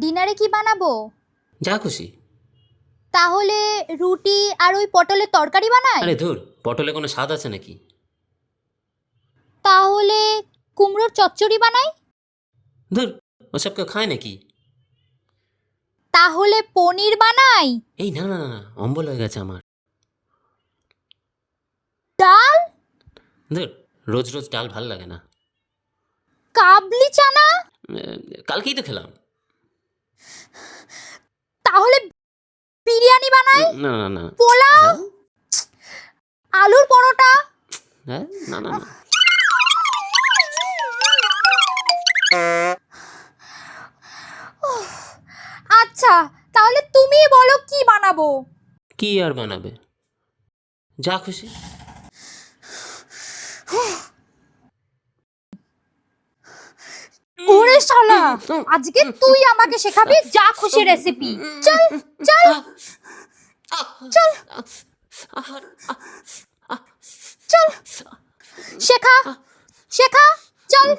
ডিনারে কি বানাবো? যা খুশি। তাহলে রুটি আর ওই পটলের তরকারি বানাই। আরে ধুর, পটলে কোনো স্বাদ আছে নাকি? তাহলে কুমড়োর চচ্চড়ি বানাই। ধুর, ওসব কেউ খায় নাকি? তাহলে পনির বানাই। এই না না না না, অম্বল হয়ে গেছে আমার। ডাল। ধুর, রোজ রোজ ডাল ভাল লাগে না। কাবলি চানা। কালকেই তো খেলাম। তাহলে বিরিয়ানি বানাই। না না না। পোলাও। হ্যাঁ? আলুর পরোটা। হ্যাঁ, না না না। আচ্ছা, তাহলে তুমিই বলো কি বানাবো। কি আর বানাবে? যা খুশি। ওরে শালা, আজকে তুই আমাকে শেখাবি যা খুশি রেসিপি। চল চল চল চল, শেখা শেখা, চল।